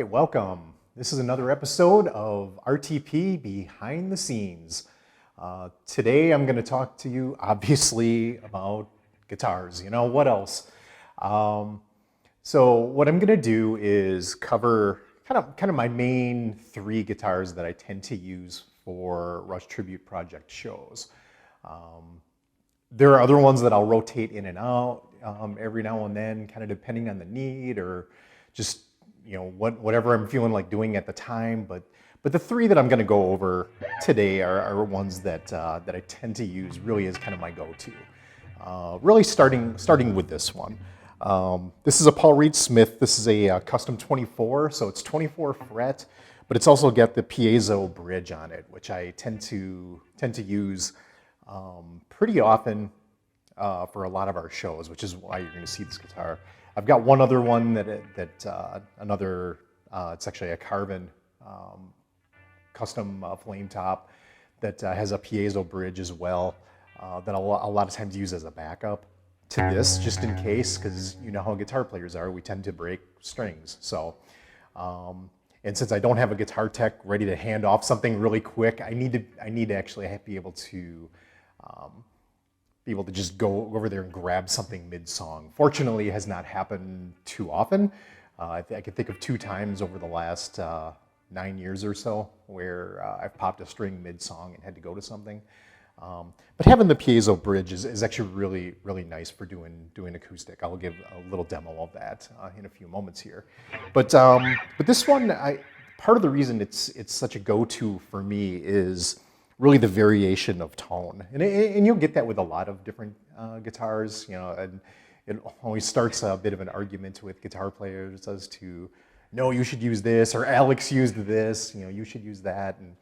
right, welcome. This is another episode of RTP Behind the Scenes. Today I'm going to talk to you, obviously, about guitars. You know, what else? So what I'm going to do is cover kind of my main three guitars that I tend to use for Rush Tribute Project shows. There are other ones that I'll rotate in and out every now and then, kind of depending on the need or just whatever I'm feeling like doing at the time. But the three that I'm going to go over today are ones that I tend to use really as kind of my go-to. Really starting with this one. This is a Paul Reed Smith. This is a custom 24, so it's 24 fret, but it's also got the piezo bridge on it, which I tend to use pretty often for a lot of our shows, which is why you're going to see this guitar. I've got one other one it's actually a Carvin custom flame top that has a piezo bridge as well that I'll a lot of times use as a backup to this, just in case, because you know how guitar players are, we tend to break strings. So, and since I don't have a guitar tech ready to hand off something really quick, I need to actually be able to just go over there and grab something mid-song. Fortunately, it has not happened too often. I can think of 2 times over the last 9 years or so where I've popped a string mid-song and had to go to something. But having the piezo bridge is actually really, really nice for doing acoustic. I'll give a little demo of that in a few moments here. But this one, part of the reason it's such a go-to for me is really the variation of tone, and you'll get that with a lot of different guitars, and it always starts a bit of an argument with guitar players as to, no, you should use this, or Alex used this, you should use that. And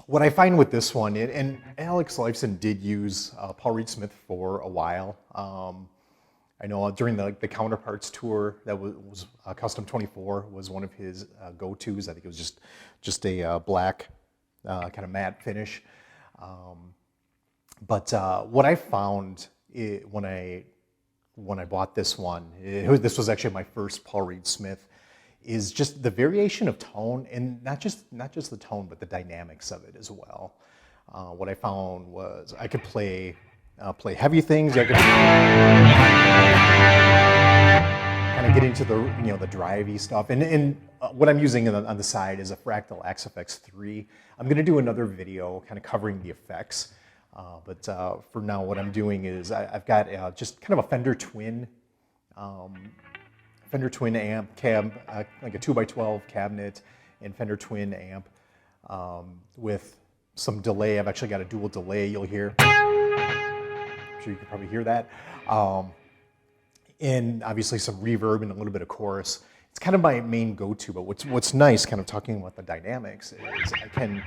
what I find with this one, and Alex Lifeson did use Paul Reed Smith for a while. I know during the Counterparts tour, that was Custom 24 was one of his go-tos. I think it was just a black kind of matte finish. But what I found when I bought this one, this was actually my first Paul Reed Smith, is just the variation of tone, and not just the tone, but the dynamics of it as well. What I found was I could play heavy things. I could kind of get into the the drivey stuff, and what I'm using on the side is a Fractal XFX 3. I'm going to do another video kind of covering the effects, but for now what I'm doing is I've got just kind of a Fender Twin amp cab, like a 2x12 cabinet, and Fender Twin amp with some delay. I've actually got a dual delay, you'll hear. I'm sure you can probably hear that. And obviously some reverb and a little bit of chorus. It's kind of my main go-to, but what's nice, kind of talking about the dynamics, is I can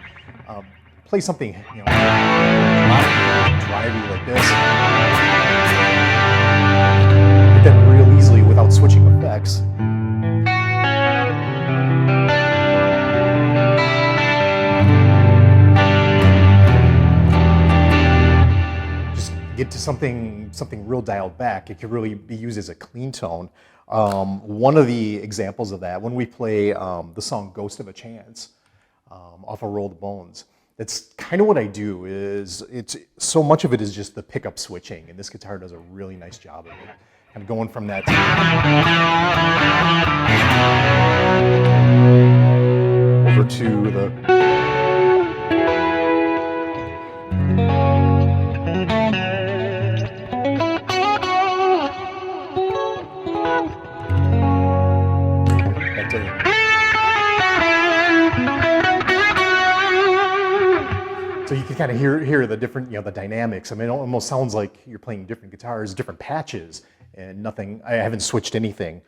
play something, drivey like this, but then real easily without switching effects. Just get to something real dialed back. It can really be used as a clean tone. One of the examples of that, when we play the song "Ghost of a Chance" off of Roll the Bones, that's kind of what I do. It's so much of it is just the pickup switching, and this guitar does a really nice job of it. Kind of going from that over to the. So you can kind of hear the different, the dynamics. I mean, it almost sounds like you're playing different guitars, different patches, and nothing. I haven't switched anything.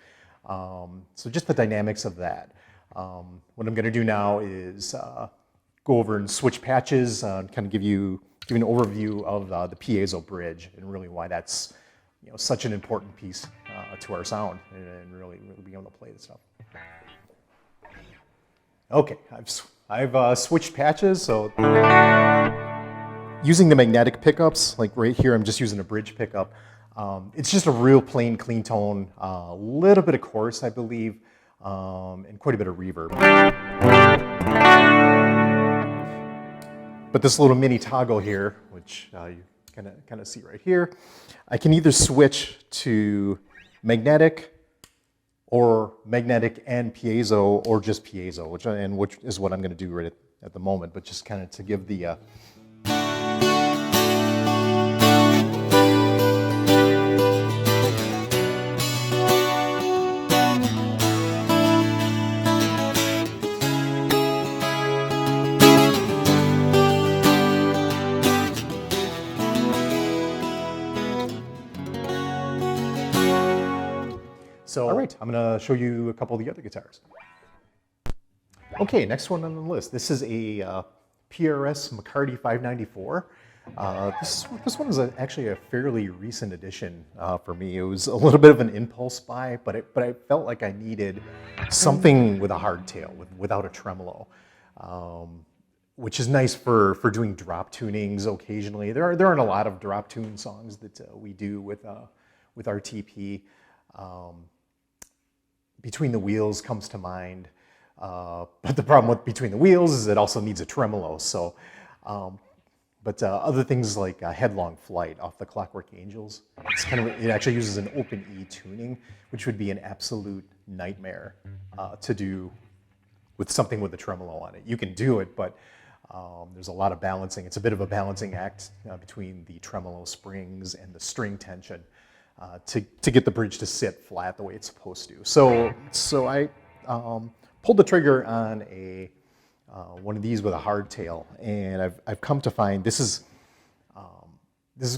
So just the dynamics of that. What I'm going to do now is go over and switch patches, kind of give you an overview of the piezo bridge and really why that's such an important piece to our sound, and really being able to play this stuff. Okay, I've switched patches, so using the magnetic pickups, like right here, I'm just using a bridge pickup. It's just a real plain, clean tone, a little bit of chorus, I believe, and quite a bit of reverb. But this little mini toggle here, which you kind of see right here, I can either switch to magnetic or magnetic and piezo, or just piezo, which is what I'm going to do right at the moment, but just kind of to give the So, all right, I'm going to show you a couple of the other guitars. Okay, next one on the list. This is a PRS McCarty 594. This one is actually a fairly recent addition for me. It was a little bit of an impulse buy, but I felt like I needed something with a hardtail, without a tremolo, which is nice for doing drop tunings occasionally. There aren't a lot of drop tune songs that we do with RTP. Between the Wheels comes to mind, but the problem with Between the Wheels is it also needs a tremolo. So, but other things like Headlong Flight off the Clockwork Angels, it actually uses an open E tuning, which would be an absolute nightmare to do with something with a tremolo on it. You can do it, but there's a lot of balancing. It's a bit of a balancing act between the tremolo springs and the string tension. To get the bridge to sit flat the way it's supposed to. So I pulled the trigger on one of these with a hardtail, and I've come to find this has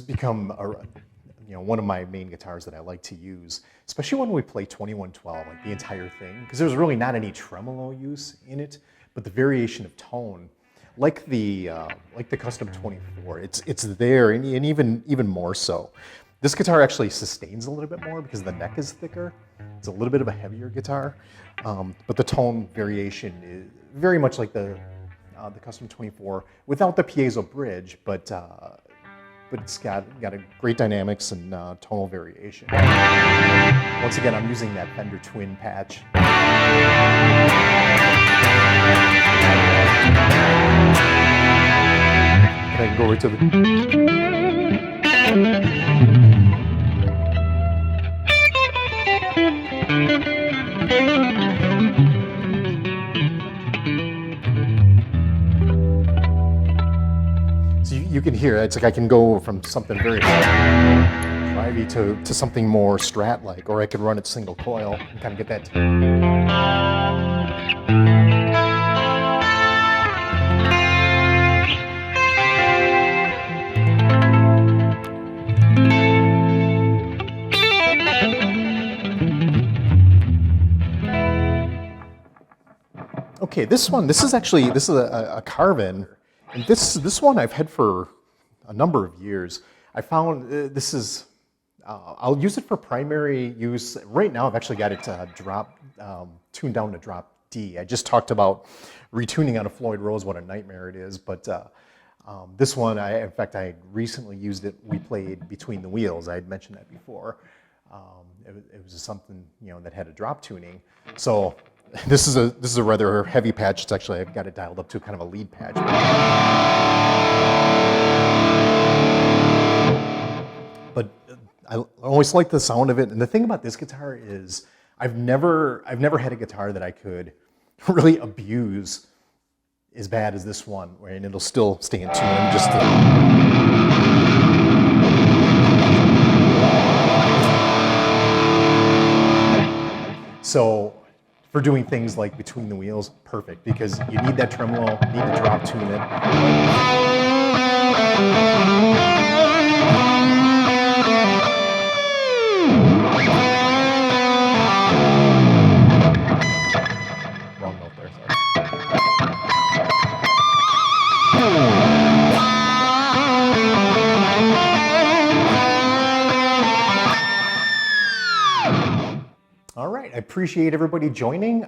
become one of my main guitars that I like to use, especially when we play 2112, like the entire thing, because there's really not any tremolo use in it, but the variation of tone, like the Custom 24, it's there, and even more so. This guitar actually sustains a little bit more because the neck is thicker. It's a little bit of a heavier guitar, but the tone variation is very much like the Custom 24 without the piezo bridge, but it's got a great dynamics and tonal variation. Once again, I'm using that Fender Twin patch. And I can go right to the... So you can hear it's like I can go from something very drivey to something more Strat-like, or I could run it single coil and kind of get that. Okay, this is a Carvin, and this one I've had for a number of years. I found this is, I'll use it for primary use. Right now I've actually got it tuned down to drop D. I just talked about retuning on a Floyd Rose, what a nightmare it is, but this one, in fact, I recently used it. We played Between the Wheels. I had mentioned that before. It was something that had a drop tuning. So this is a rather heavy patch. It's actually, I've got it dialed up to kind of a lead patch. But I always like the sound of it. And the thing about this guitar is I've never had a guitar that I could really abuse as bad as this one, and it'll still stay in tune. So for doing things like Between the Wheels, perfect, because you need that tremolo, you need to drop tune it. Wrong note there, sorry. All right, I appreciate everybody joining.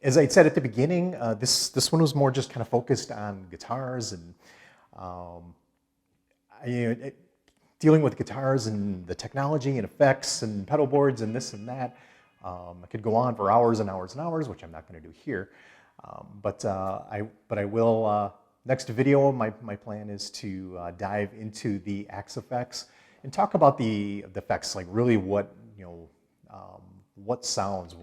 As I said at the beginning, this one was more just kind of focused on guitars and dealing with guitars and the technology and effects and pedal boards and this and that. I could go on for hours and hours and hours, which I'm not going to do here. But I will, next video, my plan is to dive into the axe effects and talk about the effects, like really what, what sounds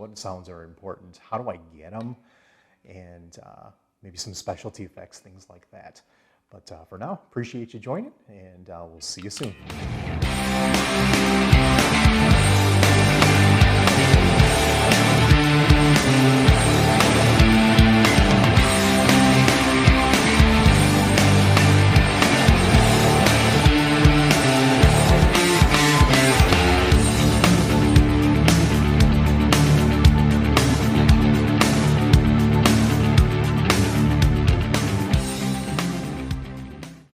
are important, how do I get them, and maybe some specialty effects, things like that. But for now, appreciate you joining, and we'll see you soon.